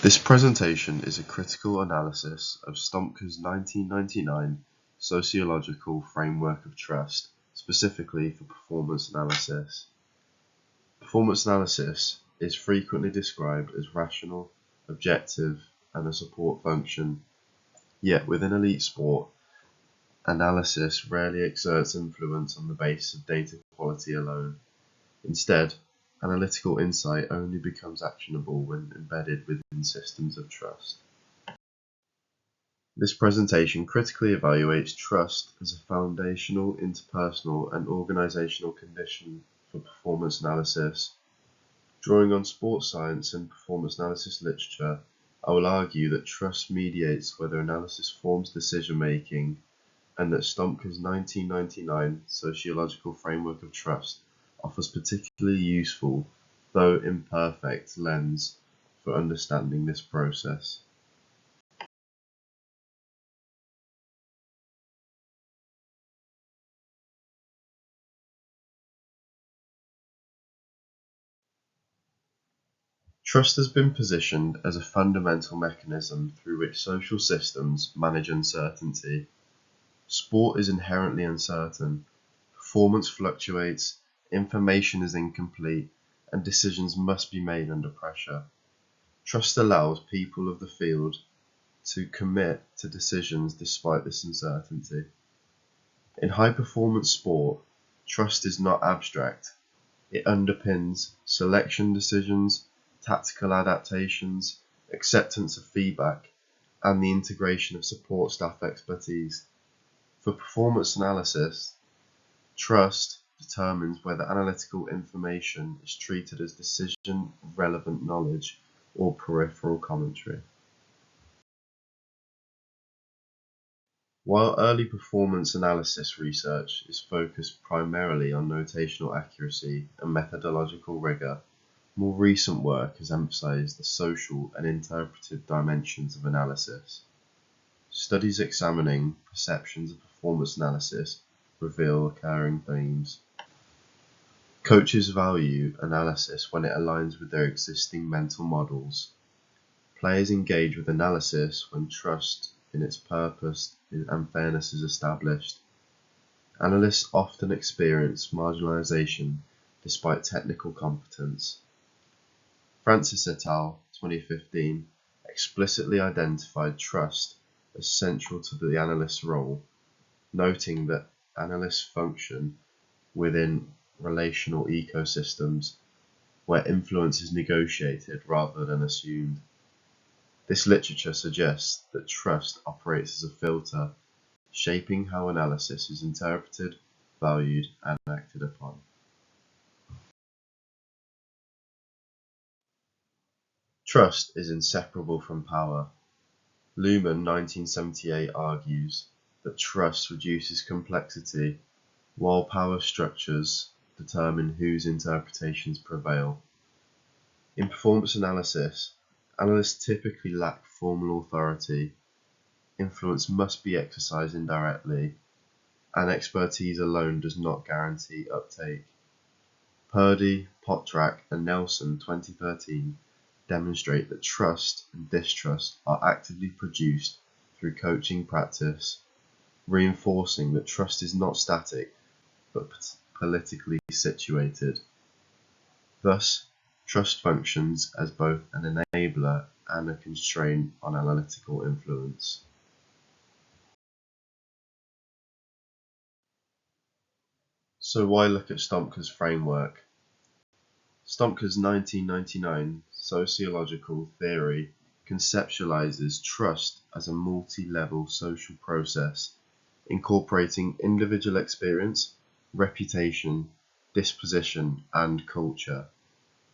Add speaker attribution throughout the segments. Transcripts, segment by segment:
Speaker 1: This presentation is a critical analysis of Sztompka's 1999 sociological framework of trust, specifically for performance analysis. Performance analysis is frequently described as rational, objective, and a support function. Yet within elite sport, analysis rarely exerts influence on the basis of data quality alone. Instead, analytical insight only becomes actionable when embedded within systems of trust. This presentation critically evaluates trust as a foundational, interpersonal, and organizational condition for performance analysis. Drawing on sports science and performance analysis literature, I will argue that trust mediates whether analysis forms decision-making, and that Sztompka's 1999 sociological framework of trust offers particularly useful, though imperfect, lens for understanding this process. Trust has been positioned as a fundamental mechanism through which social systems manage uncertainty. Sport is inherently uncertain, performance fluctuates, information is incomplete, and decisions must be made under pressure. Trust allows people of the field to commit to decisions despite this uncertainty. In high-performance sport, trust is not abstract. It underpins selection decisions, tactical adaptations, acceptance of feedback, and the integration of support staff expertise. For performance analysis, trust determines whether analytical information is treated as decision-relevant knowledge or peripheral commentary. While early performance analysis research is focused primarily on notational accuracy and methodological rigor, more recent work has emphasized the social and interpretive dimensions of analysis. Studies examining perceptions of performance analysis reveal recurring themes. Coaches value analysis when it aligns with their existing mental models. Players engage with analysis when trust in its purpose and fairness is established. Analysts often experience marginalization despite technical competence. Francis et al. 2015 explicitly identified trust as central to the analyst's role, noting that analysts function within relational ecosystems where influence is negotiated rather than assumed. This literature suggests that trust operates as a filter, shaping how analysis is interpreted, valued, and acted upon. Trust is inseparable from power. Luhmann 1978 argues that trust reduces complexity, while power structures determine whose interpretations prevail. In performance analysis, analysts typically lack formal authority. Influence must be exercised indirectly, and expertise alone does not guarantee uptake. Purdy, Potrak, and Nelson 2013 demonstrate that trust and distrust are actively produced through coaching practice, reinforcing that trust is not static but politically situated. Thus, trust functions as both an enabler and a constraint on analytical influence. So why look at Sztompka's framework? Sztompka's 1999 sociological theory conceptualizes trust as a multi-level social process, incorporating individual experience, reputation, disposition, and culture,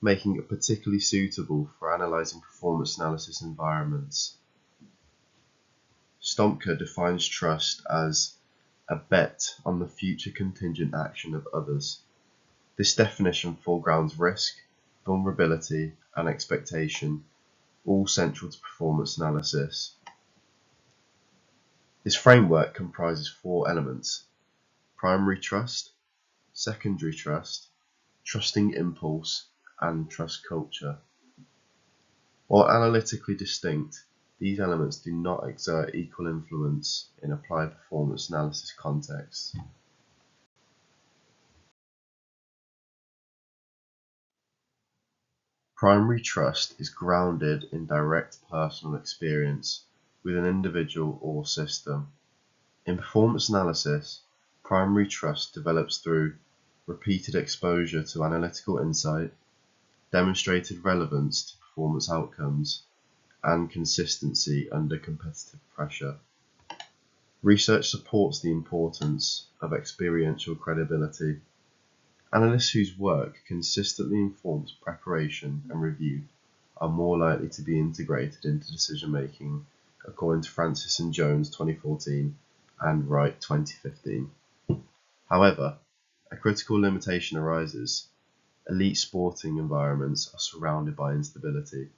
Speaker 1: making it particularly suitable for analyzing performance analysis environments. Sztompka defines trust as a bet on the future contingent action of others. This definition foregrounds risk, vulnerability, and expectation, all central to performance analysis. This framework comprises 4 elements: primary trust, secondary trust, trusting impulse, and trust culture. While analytically distinct, these elements do not exert equal influence in applied performance analysis contexts. Primary trust is grounded in direct personal experience with an individual or system. In performance analysis, primary trust develops through repeated exposure to analytical insight, demonstrated relevance to performance outcomes, and consistency under competitive pressure. Research supports the importance of experiential credibility. Analysts whose work consistently informs preparation and review are more likely to be integrated into decision making, according to Francis and Jones 2014 and Wright 2015. However, a critical limitation arises. Elite sporting environments are surrounded by instability.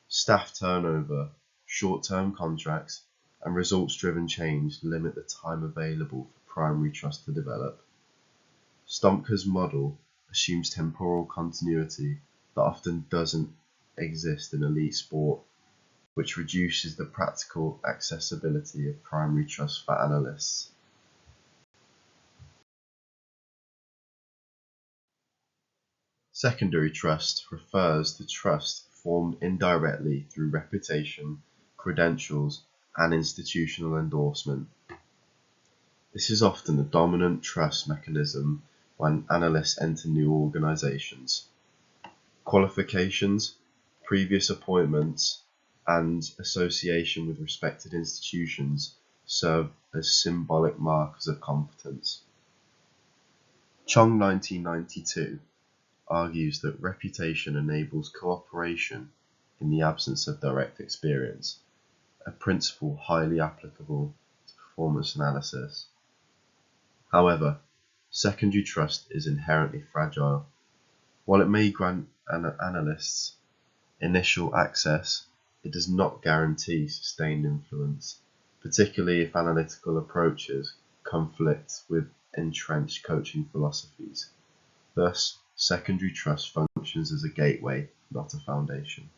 Speaker 1: Staff turnover, short-term contracts, and results-driven change limit the time available for primary trust to develop. Sztompka's model assumes temporal continuity that often doesn't exist in elite sport, which reduces the practical accessibility of primary trust for analysts. Secondary trust refers to trust formed indirectly through reputation, credentials, and institutional endorsement. This is often the dominant trust mechanism when analysts enter new organizations. Qualifications, previous appointments, and association with respected institutions serve as symbolic markers of competence. Chong 1992 argues that reputation enables cooperation in the absence of direct experience, a principle highly applicable to performance analysis. However, secondary trust is inherently fragile. While it may grant analysts initial access, it does not guarantee sustained influence, particularly if analytical approaches conflict with entrenched coaching philosophies. Thus, secondary trust functions as a gateway, not a foundation.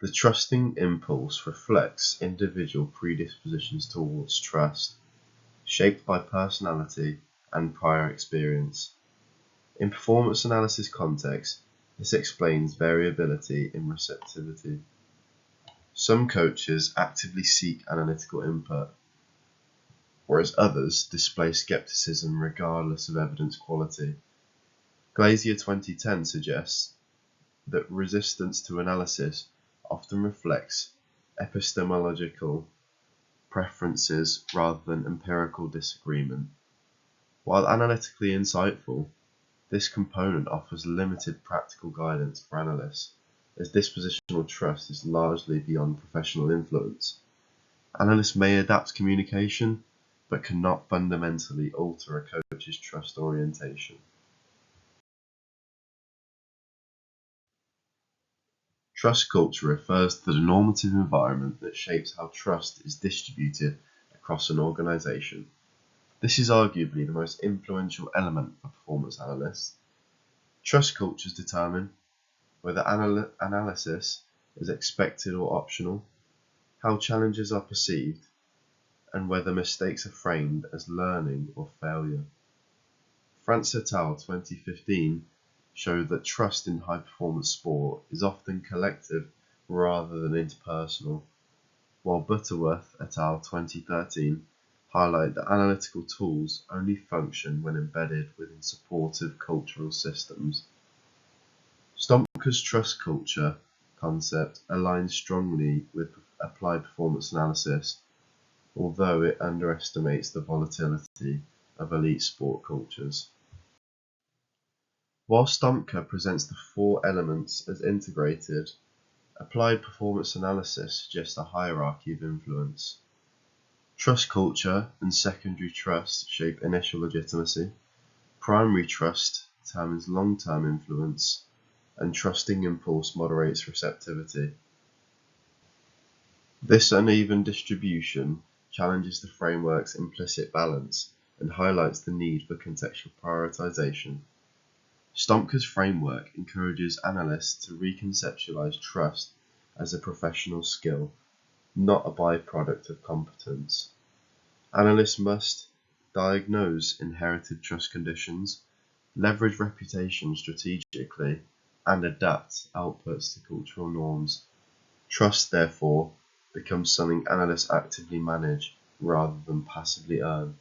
Speaker 1: The trusting impulse reflects individual predispositions towards trust, shaped by personality and prior experience. In performance analysis contexts, this explains variability in receptivity. Some coaches actively seek analytical input, whereas others display skepticism regardless of evidence quality. Glazier 2010 suggests that resistance to analysis often reflects epistemological preferences rather than empirical disagreement. While analytically insightful, this component offers limited practical guidance for analysts, as dispositional trust is largely beyond professional influence. Analysts may adapt communication, but cannot fundamentally alter a coach's trust orientation. Trust culture refers to the normative environment that shapes how trust is distributed across an organization. This is arguably the most influential element for performance analysts. Trust cultures determine whether analysis is expected or optional, how challenges are perceived, and whether mistakes are framed as learning or failure. France et al. 2015 showed that trust in high-performance sport is often collective rather than interpersonal, while Butterworth et al. 2013 highlight that analytical tools only function when embedded within supportive cultural systems. Sztompka's trust culture concept aligns strongly with applied performance analysis, although it underestimates the volatility of elite sport cultures. While Sztompka presents the four elements as integrated, applied performance analysis suggests a hierarchy of influence. Trust culture and secondary trust shape initial legitimacy. Primary trust determines long-term influence, and trusting impulse moderates receptivity. This uneven distribution challenges the framework's implicit balance and highlights the need for contextual prioritization. Sztompka's framework encourages analysts to reconceptualize trust as a professional skill, not a byproduct of competence. Analysts must diagnose inherited trust conditions, leverage reputation strategically, and adapt outputs to cultural norms. Trust, therefore, becomes something analysts actively manage rather than passively earn.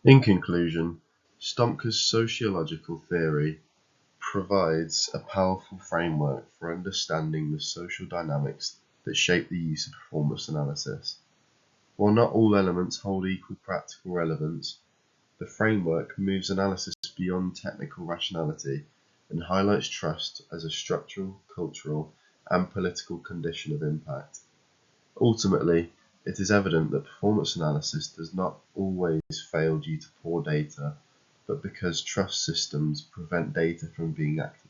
Speaker 1: In conclusion, Sztompka's sociological theory provides a powerful framework for understanding the social dynamics that shape the use of performance analysis. While not all elements hold equal practical relevance, the framework moves analysis beyond technical rationality and highlights trust as a structural, cultural, and political condition of impact. Ultimately, it is evident that performance analysis does not always fail due to poor data, but because trust systems prevent data from being acted